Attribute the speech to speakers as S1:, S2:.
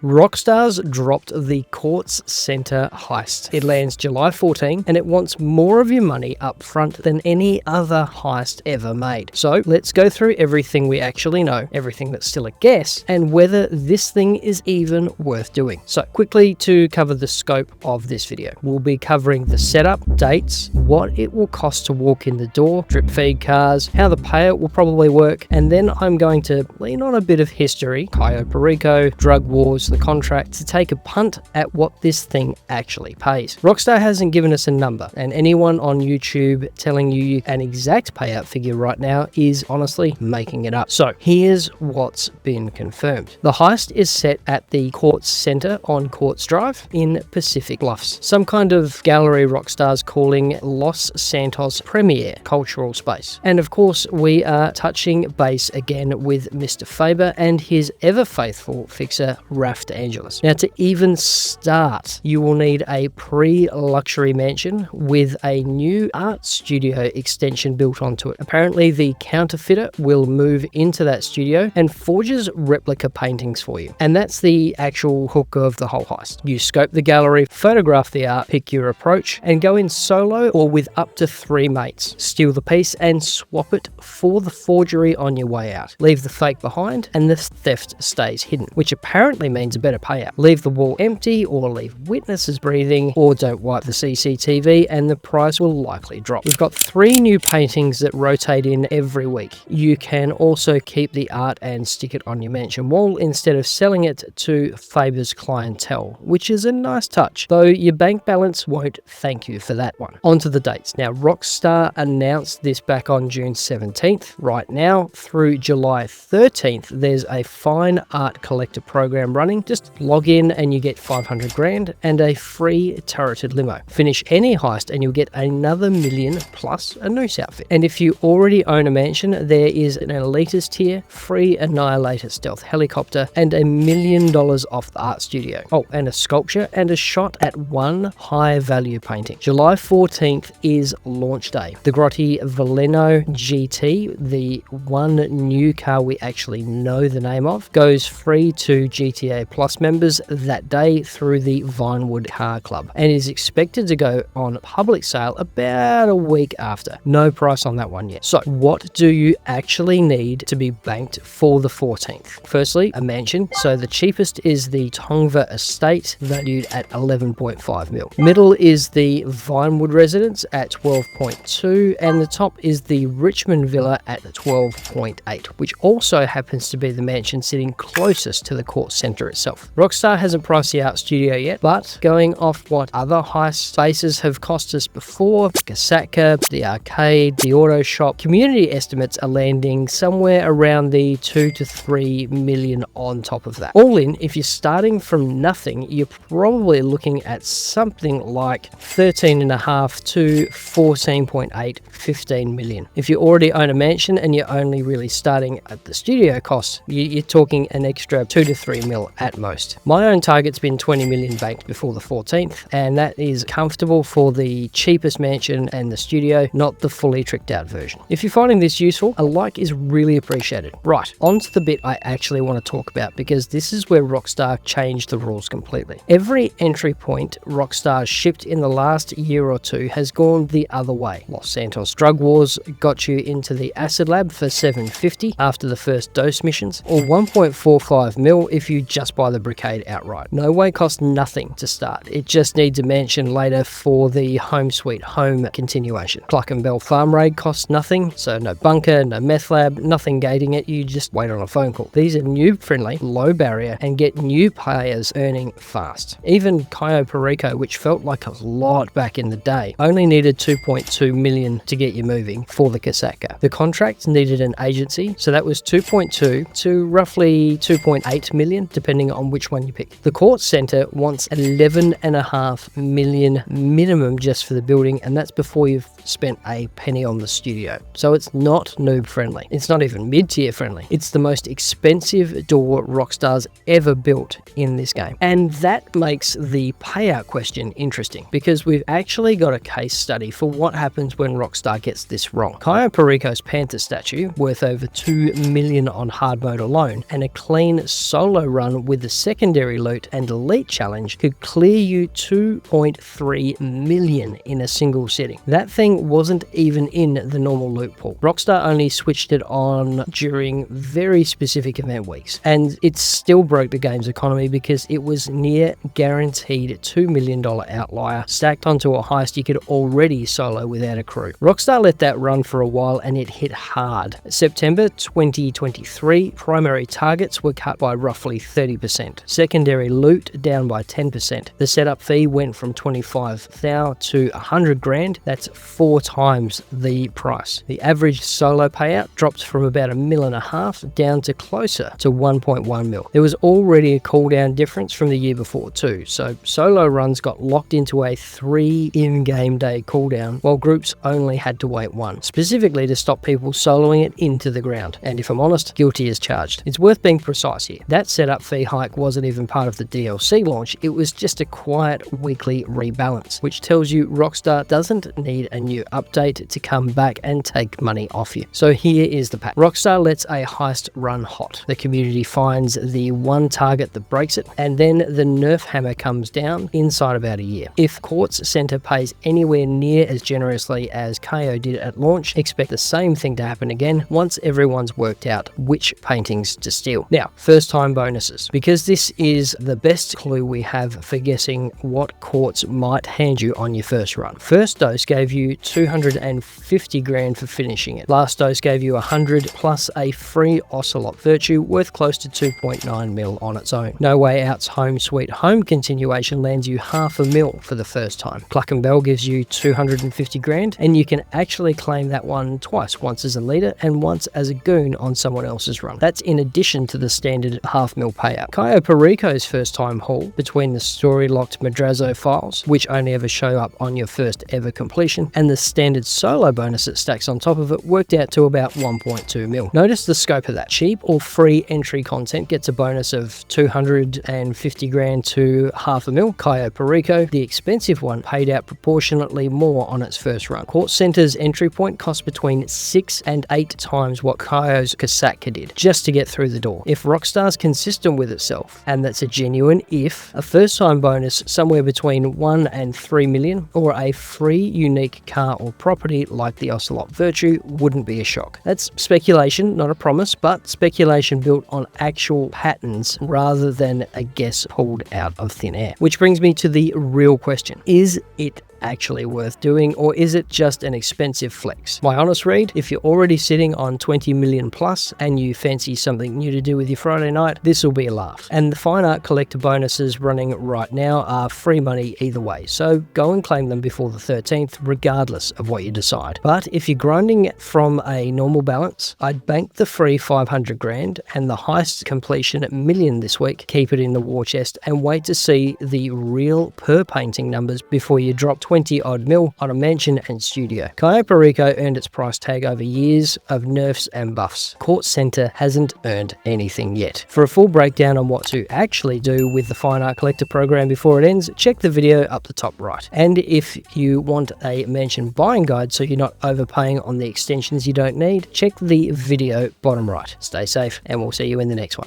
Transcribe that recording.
S1: Rockstar's dropped the Kortz Center Heist. It lands July 14 and it wants more of your money up front than any other heist ever made. So let's go through everything we actually know, everything that's still a guess, and whether this thing is even worth doing. So quickly to cover the scope of this video. We'll be covering the setup, dates, what it will cost to walk in the door, drip feed cars, how the payout will probably work, and then I'm going to lean on a bit of history, Cayo Perico, Drug Wars, the contract, to take a punt at what this thing actually pays. Rockstar hasn't given us a number, and anyone on YouTube telling you an exact payout figure right now is honestly making it up. So here's what's been confirmed. The heist is set at the Kortz Center on Kortz Drive in Pacific Bluffs, some kind of gallery Rockstar's calling Los Santos Premier cultural space. And of course, we are touching base again with Mr. Faber and his ever faithful fixer Raf Angeles. Now, to even start, you will need a pre-luxury mansion with a new art studio extension built onto it. Apparently, the counterfeiter will move into that studio and forges replica paintings for you. And that's the actual hook of the whole heist. You scope the gallery, photograph the art, pick your approach, and go in solo or with up to 3 mates. Steal the piece and swap it for the forgery on your way out. Leave the fake behind and the theft stays hidden, which apparently means a better payout. Leave the wall empty or leave witnesses breathing, or don't wipe the CCTV and the price will likely drop. We've got 3 new paintings that rotate in every week. You can also keep the art and stick it on your mansion wall instead of selling it to Faber's clientele, which is a nice touch, though your bank balance won't thank you for that one. On to the dates. Now, Rockstar announced this back on June 17th. Right now, through July 13th, there's a fine art collector program running. Just log in and you get 500 grand and a free turreted limo. Finish any heist and you'll get another $1 million plus a noose outfit. And if you already own a mansion, there is an elitist tier, free Annihilator stealth helicopter, and $1 million off the art studio. Oh, and a sculpture and a shot at 1 high value painting. July 14th is launch day. The Grotti Veleno GT, the one new car we actually know the name of, goes free to GTA Plus members that day through the Vinewood Car Club and is expected to go on public sale about a week after. No price on that one yet. So what do you actually need to be banked for the 14th? Firstly, a mansion. So the cheapest is the Tongva Estate, valued at 11.5 mil. Middle is the Vinewood Residence at 12.2, and the top is the Richmond Villa at 12.8, which also happens to be the mansion sitting closest to the Kortz Center itself. Rockstar hasn't priced the art studio yet, but going off what other heist spaces have cost us before, Gasatka, the arcade, the auto shop, community estimates are landing somewhere around the 2 to 3 million on top of that. All in, if you're starting from nothing, you're probably looking at something like 13.5 to 14.8, 15 million. If you already own a mansion and you're only really starting at the studio cost, you're talking an extra 2 to 3 mil at most. My own target's been 20 million banked before the 14th, and that is comfortable for the cheapest mansion and the studio, not the fully tricked out version. If you're finding this useful, a like is really appreciated. Right, on to the bit I actually want to talk about, because this is where Rockstar changed the rules completely. Every entry point Rockstar shipped in the last year or two has gone the other way. Los Santos Drug Wars got you into the acid lab for $750 after the first dose missions, or 1.45 mil if you just buy the brigade outright. KnoWay costs nothing to start. It just needs a mansion later for the home sweet home continuation. Cluckin Farm Raid costs nothing, so no bunker, no meth lab, nothing gating it, you just wait on a phone call. These are noob friendly, low barrier, and get new players earning fast. Even Cayo Perico, which felt like a lot back in the day, only needed 2.2 million to get you moving for the Gasatka. The contract needed an agency, so that was 2.2 to roughly 2.8 million, depending on which one you pick. The Kortz Center wants 11.5 million minimum just for the building, and that's before you've spent a penny on the studio. So it's not noob friendly. It's not even mid-tier friendly. It's the most expensive door Rockstar's ever built in this game. And that makes the payout question interesting, because we've actually got a case study for what happens when Rockstar gets this wrong. Cayo Perico's Panther statue, worth over 2 million on hard mode alone, and a clean solo run with the secondary loot and elite challenge could clear you 2.3 million in a single sitting. That thing wasn't even in the normal loot pool. Rockstar only switched it on during very specific event weeks, and it still broke the game's economy because it was near guaranteed $2 million outlier stacked onto a heist you could already solo without a crew. Rockstar let that run for a while and it hit hard. September 2023, primary targets were cut by roughly 30%. Secondary loot down by 10%. The setup fee went from 25,000 to 100 grand. That's 4 times the price. The average solo payout dropped from about $1.5 million down to closer to 1.1 mil. There was already a cooldown difference from the year before too, so solo runs got locked into a 3 in-game day cooldown, while groups only had to wait 1, specifically to stop people soloing it into the ground. And if I'm honest, guilty as charged. It's worth being precise here. That setup fee hike wasn't even part of the DLC launch, it was just a quiet weekly rebalance, which tells you Rockstar doesn't need a new update to come back and take money off you. So here is the pack. Rockstar lets a heist run hot. The community finds the one target that breaks it, and then the nerf hammer comes down inside about a year. If Kortz Center pays anywhere near as generously as Cayo did at launch, expect the same thing to happen again once everyone's worked out which paintings to steal. Now, first time bonuses. Because this is the best clue we have for guessing what Kortz might hand you on your first run. First dose gave you 250 grand for finishing it. Last dose gave you 100 plus a free Ocelot Virtue worth close to 2.9 mil on its own. KnoWay Out's Home Sweet Home continuation lands you $500,000 for the first time. Cluckin gives you 250 grand, and you can actually claim that one twice, once as a leader and once as a goon on someone else's run. That's in addition to the standard $500,000 payout. Cayo Perico's first time haul, between the story locked Madrazo files, which only ever show up on your first ever completion, and the standard solo bonus that stacks on top of it, worked out to about 1.2 mil. Notice the scope of that. Cheap or free entry content gets a bonus of 250 grand to $500,000. Cayo Perico, the expensive one, paid out proportionately more on its first run. Kortz Center's entry point cost between 6 and 8 times what Cayo's Kosatka did, just to get through the door. If Rockstar's consistent with itself, and that's a genuine if, a first time bonus somewhere between 1 and 3 million, or a free unique car or property like the Ocelot Virtue wouldn't be a shock. That's speculation, not a promise, but speculation built on actual patterns rather than a guess pulled out of thin air. Which brings me to the real question. Is it actually worth doing, or is it just an expensive flex? My honest read, if you're already sitting on 20 million plus and you fancy something new to do with your Friday night, this will be a laugh. And the fine art collector bonuses running right now are free money either way, so go and claim them before the 13th regardless of what you decide. But if you're grinding from a normal balance, I'd bank the free 500 grand and the heist completion at million this week, keep it in the war chest, and wait to see the real per painting numbers before you drop 20 odd mil on a mansion and studio. Cayo Perico earned its price tag over years of nerfs and buffs. Kortz Center hasn't earned anything yet. For a full breakdown on what to actually do with the Fine Art Collector program before it ends, check the video up the top right. And if you want a mansion buying guide so you're not overpaying on the extensions you don't need, check the video bottom right. Stay safe, and we'll see you in the next one.